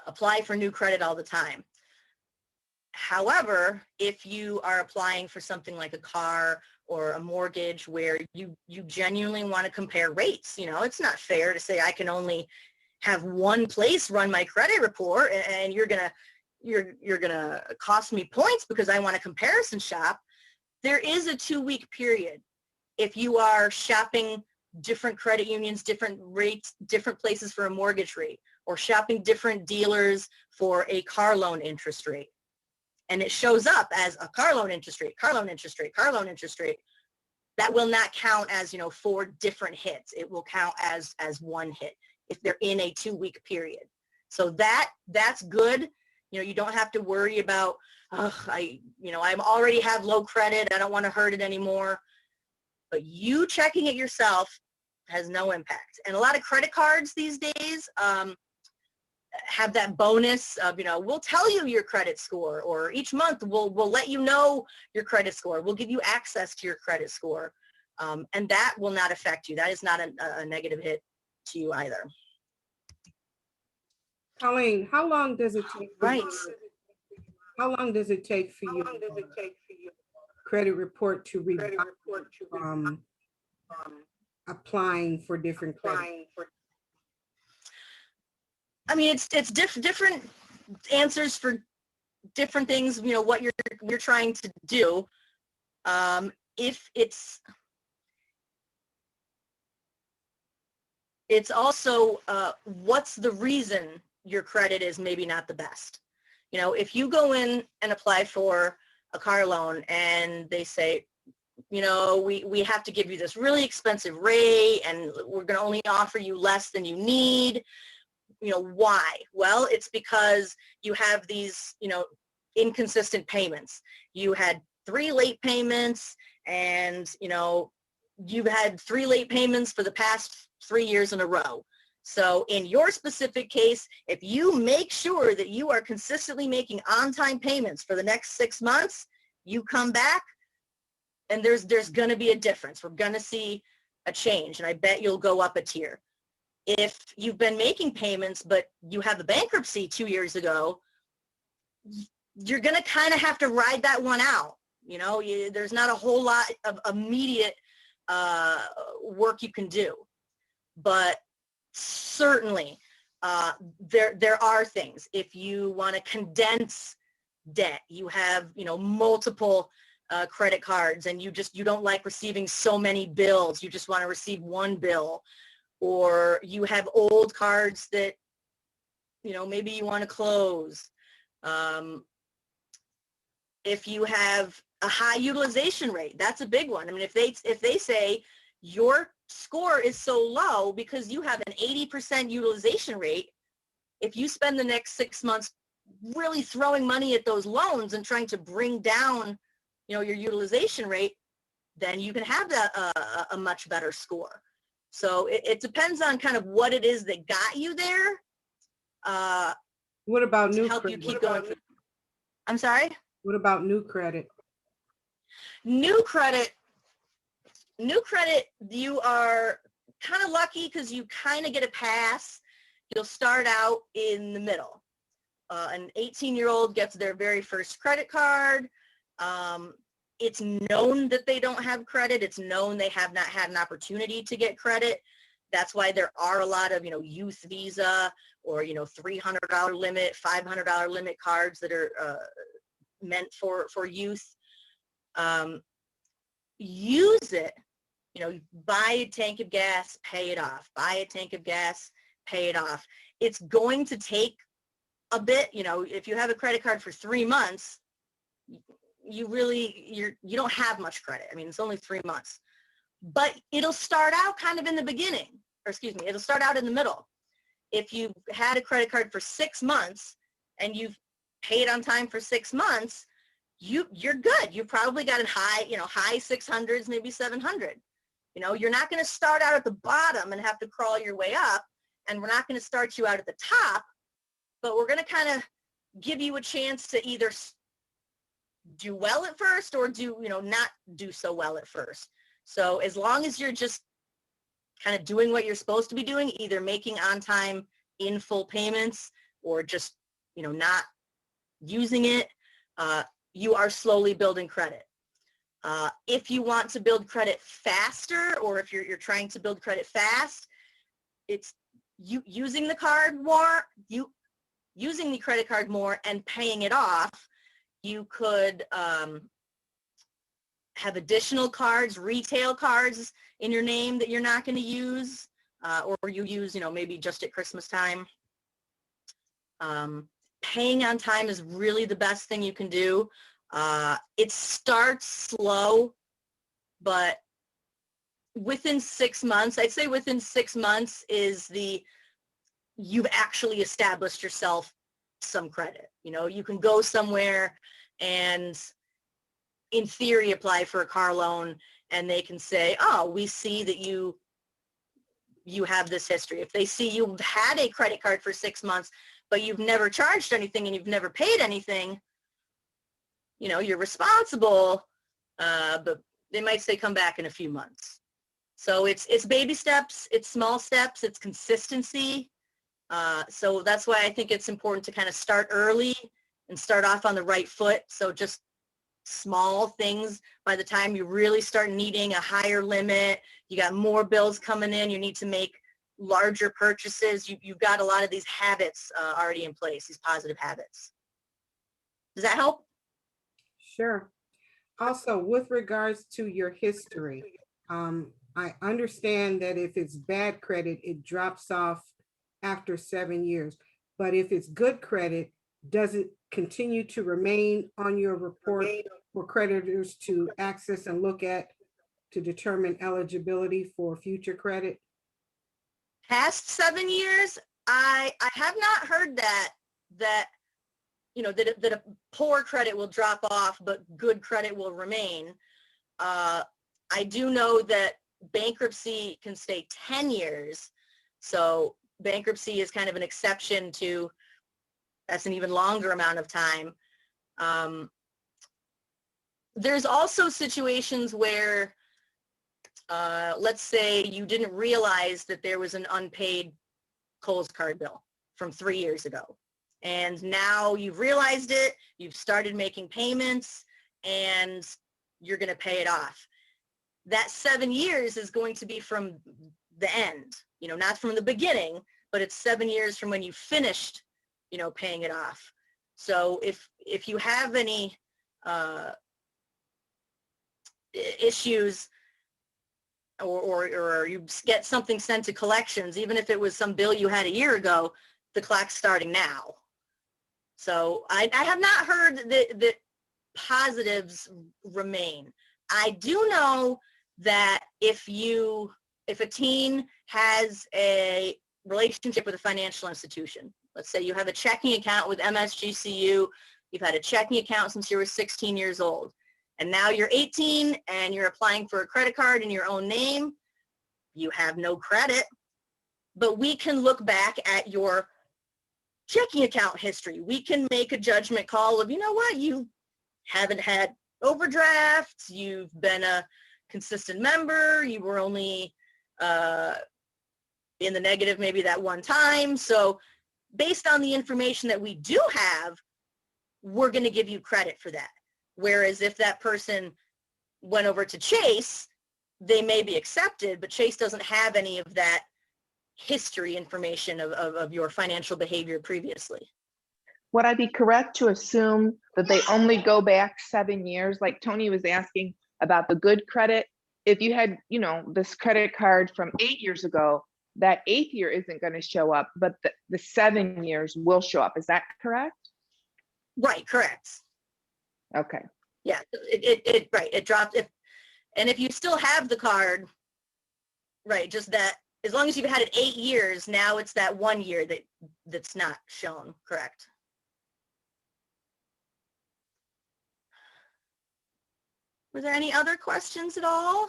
apply for new credit all the time. However, if you are applying for something like a car or a mortgage where you genuinely want to compare rates, you know, it's not fair to say I can only have one place run my credit report and you're gonna cost me points because I want to comparison shop. There is a 2-week period. If you are shopping different credit unions, different rates, different places for a mortgage rate, or shopping different dealers for a car loan interest rate, and it shows up as a car loan interest rate, car loan interest rate, car loan interest rate, that will not count as, you know, 4 different hits. It will count as one hit if they're in a 2-week period. So that's good. You know, you don't have to worry about, I already have low credit, I don't want to hurt it anymore. But you checking it yourself has no impact. And a lot of credit cards these days have that bonus of, you know, we'll tell you your credit score, or each month we'll let you know your credit score. We'll give you access to your credit score. And that will not affect you. That is not a negative hit to you either. Colleen, how long does it take? Right. How long does it take for you credit report to revise applying for different credit? I mean, it's different answers for different things. You know what you're trying to do. If it's also what's the reason your credit is maybe not the best. You know, if you go in and apply for a car loan and they say, you know, we have to give you this really expensive rate and we're going to only offer you less than you need. You know, why? Well, it's because you have these, you know, inconsistent payments. You had 3 late payments and, you know, you've had 3 late payments for the past 3 years in a row. So in your specific case, if you make sure that you are consistently making on-time payments for the next 6 months, you come back and there's going to be a difference. We're going to see a change, and I bet you'll go up a tier. If you've been making payments, but you have a bankruptcy 2 years ago, you're going to kind of have to ride that one out. You know, there's not a whole lot of immediate work you can do. But certainly, there are things. If you want to condense debt, you have, you know, multiple credit cards, and you don't like receiving so many bills. You just want to receive one bill. Or you have old cards that, you know, maybe you want to close. If you have a high utilization rate, that's a big one. I mean, if they say your score is so low because you have an 80% utilization rate, if you spend the next 6 months really throwing money at those loans and trying to bring down, you know, your utilization rate, then you can have a much better score. So it depends on kind of what it is that got you there. What about to new help credit? you keep going? I'm sorry? What about new credit? New credit, you are kind of lucky because you kind of get a pass. You'll start out in the middle. An 18-year-old gets their very first credit card. It's known that they don't have credit. It's known they have not had an opportunity to get credit. That's why there are a lot of, youth visa or, $300 limit, $500 limit cards that are meant for youth. Use it, buy a tank of gas, pay it off. Buy a tank of gas, pay it off. It's going to take a bit, if you have a credit card for 3 months, you don't have much credit. I mean, it's only 3 months, but it'll start out kind of in the beginning, or excuse me, it'll start out in the middle. If you've had a credit card for 6 months and you've paid on time for 6 months, you're good. You probably got a high 600s, maybe 700. You're not going to start out at the bottom and have to crawl your way up, and we're not going to start you out at the top, but we're going to kind of give you a chance to either do well at first or not do so well at first. So as long as you're just kind of doing what you're supposed to be doing, either making on time in full payments or just, not using it, you are slowly building credit. If you want to build credit faster, or if you're trying to build credit fast, it's using the card more, using the credit card more and paying it off. You could have additional cards, retail cards in your name that you're not going to use, or you use, maybe just at Christmas time. Paying on time is really the best thing you can do. It starts slow, but within 6 months, I'd say within 6 months is you've actually established yourself some credit. You can go somewhere and in theory apply for a car loan, and they can say, oh, we see that you have this history. If they see you've had a credit card for 6 months, but you've never charged anything and you've never paid anything, you're responsible, but they might say come back in a few months. So it's baby steps, it's small steps, it's consistency. So that's why I think it's important to kind of start early and start off on the right foot. So just small things. By the time you really start needing a higher limit, you got more bills coming in, you need to make larger purchases, you've got a lot of these habits already in place, these positive habits. Does that help? Sure. Also, with regards to your history, I understand that if it's bad credit, it drops off after 7 years. But if it's good credit, does it continue to remain on your report for creditors to access and look at to determine eligibility for future credit? Past 7 years, I have not heard that a poor credit will drop off, but good credit will remain. I do know that bankruptcy can stay 10 years. So bankruptcy is kind of an exception to that's an even longer amount of time. There's also situations where, let's say you didn't realize that there was an unpaid Kohl's card bill from 3 years ago. And now you've realized it, you've started making payments, and you're going to pay it off. That 7 years is going to be from the end, not from the beginning, but it's 7 years from when you finished, paying it off. So if you have any issues or you get something sent to collections, even if it was some bill you had a year ago, the clock's starting now. So I have not heard that positives remain. I do know that if a teen has a relationship with a financial institution, let's say you have a checking account with MSGCU, you've had a checking account since you were 16 years old, and now you're 18 and you're applying for a credit card in your own name, you have no credit, but we can look back at your checking account history. We can make a judgment call of, you haven't had overdrafts, you've been a consistent member, you were only in the negative maybe that one time. So based on the information that we do have, we're going to give you credit for that. Whereas if that person went over to Chase, they may be accepted, but Chase doesn't have any of that history information of your financial behavior previously. Would I be correct to assume that they only go back 7 years? Like Tony was asking about the good credit. If you had, you know, this credit card from 8 years ago, that 8th year isn't going to show up, but the 7 years will show up. Is that correct? Right, correct. Okay. Yeah, right, it dropped. If you still have the card, right, just that, as long as you've had it 8 years, now it's that 1 year that's not shown, correct? Were there any other questions at all?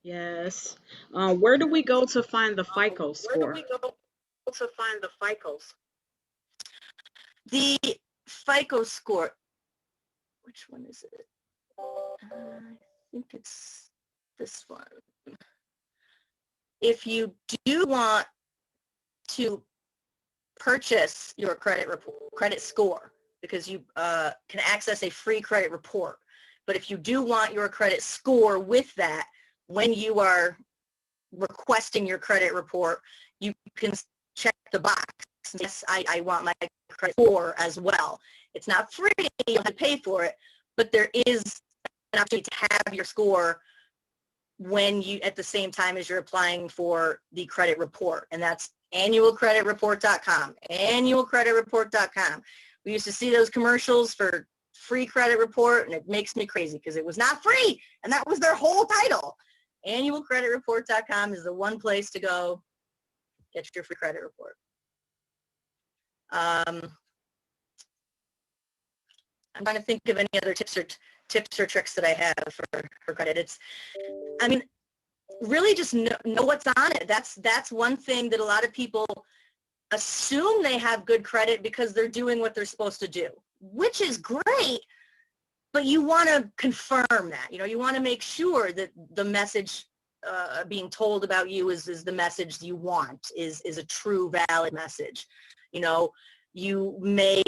Yes. Where do we go to find the FICO Where score? do we go to find the FICO score? The FICO score, which one is it? I think it's this one. If you do want to purchase your credit score, because you can access a free credit report, but if you do want your credit score with that, when you are requesting your credit report, you can check the box. Yes, I want my credit score as well. It's not free, you have to pay for it, but there is an opportunity to have your score when you, at the same time as you're applying for the credit report, and that's annualcreditreport.com, annualcreditreport.com. We used to see those commercials for free credit report, and it makes me crazy because it was not free, and that was their whole title. Annualcreditreport.com is the one place to go get your free credit report. I'm trying to think of any other tips or tricks that I have for credit. It's, I mean, really just know what's on it. That's one thing that a lot of people assume they have good credit because they're doing what they're supposed to do, which is great, but you want to confirm that. You know, you want to make sure that the message being told about you is the message you want, is a true, valid message. You know, you may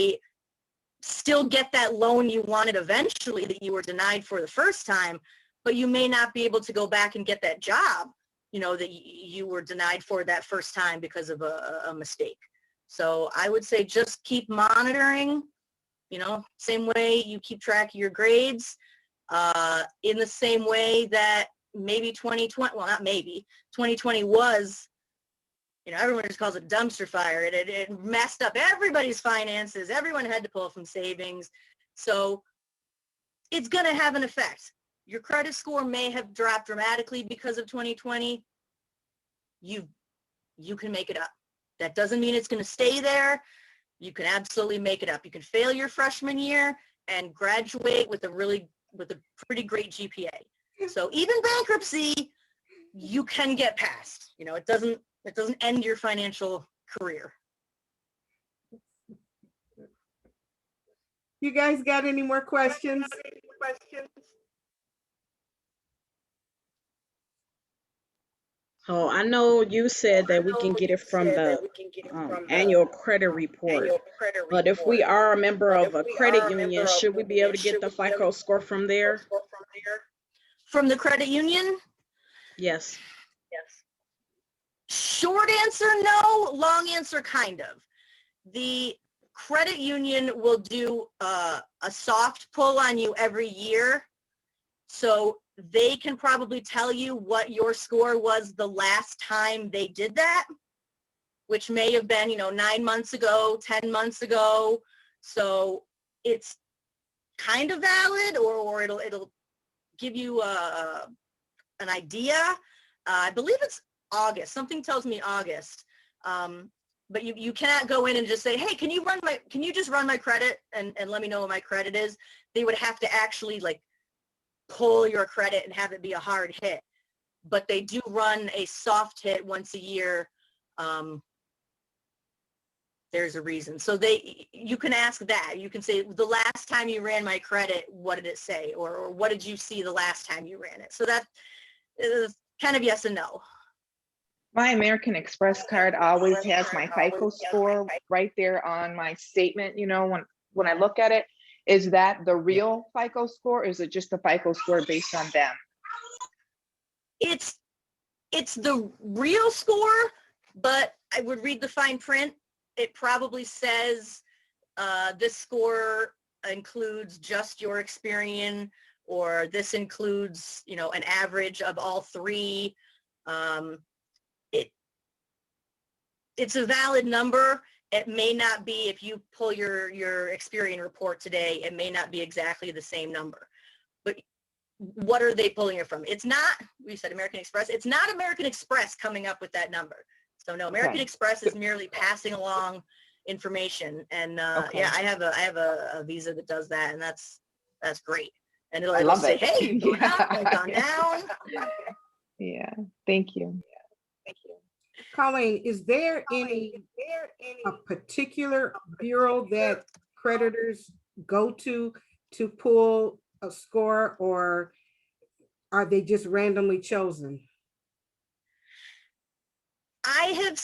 still get that loan you wanted eventually that you were denied for the first time, but you may not be able to go back and get that job, you know, that you were denied for that first time because of a mistake. So I would say just keep monitoring, you know, same way you keep track of your grades, in the same way that maybe 2020, well, not maybe, 2020 was, you know, everyone just calls it dumpster fire. It messed up everybody's finances. Everyone had to pull from savings. So it's going to have an effect. Your credit score may have dropped dramatically because of 2020. You can make it up. That doesn't mean it's going to stay there. You can absolutely make it up. You can fail your freshman year and graduate with a pretty great GPA. So even bankruptcy, you can get past. You know, it doesn't end your financial career. You guys got any more questions? Oh, I know you said that we can get it from the annual credit report, but if we are a member of a credit union, should we be able to get the FICO score from there? From the credit union? Yes. Short answer, no. Long answer, kind of. The credit union will do a soft pull on you every year. So they can probably tell you what your score was the last time they did that, which may have been, you know, 9 months ago, 10 months ago. So it's kind of valid, or it'll give you an idea. I believe it's August. Something tells me August. But you cannot go in and just say, hey, can you just run my credit and let me know what my credit is? They would have to actually like pull your credit and have it be a hard hit. But they do run a soft hit once a year. There's a reason. So you can ask that. You can say, the last time you ran my credit, what did it say? Or what did you see the last time you ran it? So that is kind of yes and no. My American Express card always has my FICO score right there on my statement. You know, when I look at it, is that the real FICO score? Or is it just the FICO score based on them? It's the real score, but I would read the fine print. It probably says this score includes just your Experian, or this includes, you know, an average of all three. It's a valid number. It may not be, if you pull your Experian report today, it may not be exactly the same number. But what are they pulling it from? It's not, we said American Express, it's not American Express coming up with that number. So no, American Okay. Express is merely passing along information. And Okay. yeah, I have a Visa that does that, and that's great. And I it'll love say, it. hey, you've gone up, Yeah. you've gone down. Yeah, thank you. Thank you. Colleen, is there any a particular bureau that creditors go to pull a score, or are they just randomly chosen? I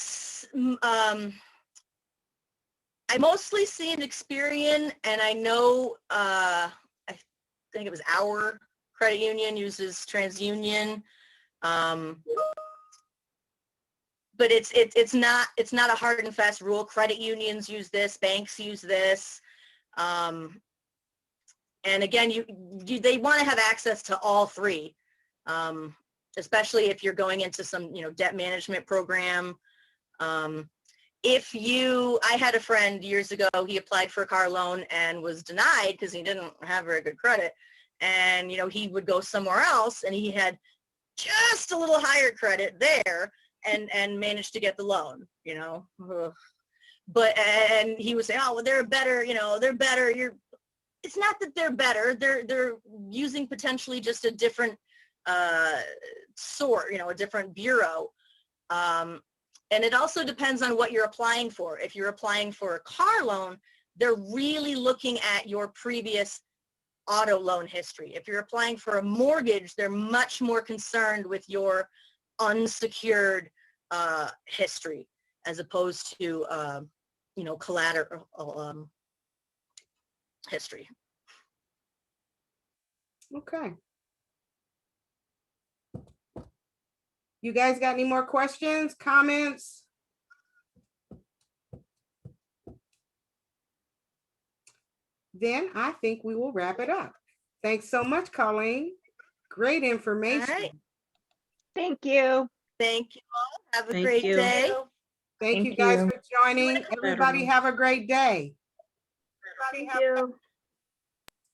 mostly seen Experian, and I know I think it was our credit union uses TransUnion, but it's not a hard and fast rule. Credit unions use this, banks use this, and again, they want to have access to all three, especially if you're going into some, you know, debt management program. I had a friend years ago, he applied for a car loan and was denied because he didn't have very good credit. And, you know, he would go somewhere else and he had just a little higher credit there and managed to get the loan, you know. Ugh. But, and he was saying, oh, well, they're better, you know, they're better. It's not that they're better. They're using potentially just a different sort, you know, a different bureau. And it also depends on what you're applying for. If you're applying for a car loan, they're really looking at your previous auto loan history. If you're applying for a mortgage, they're much more concerned with your unsecured history, as opposed to, you know, collateral history. Okay. You guys got any more questions, comments? Then I think we will wrap it up. Thanks so much, Colleen. Great information. All right. Thank you. Thank you all. Have a Thank great you. day. Thank Thank you guys you. for joining. Everybody have a great day. Thank you.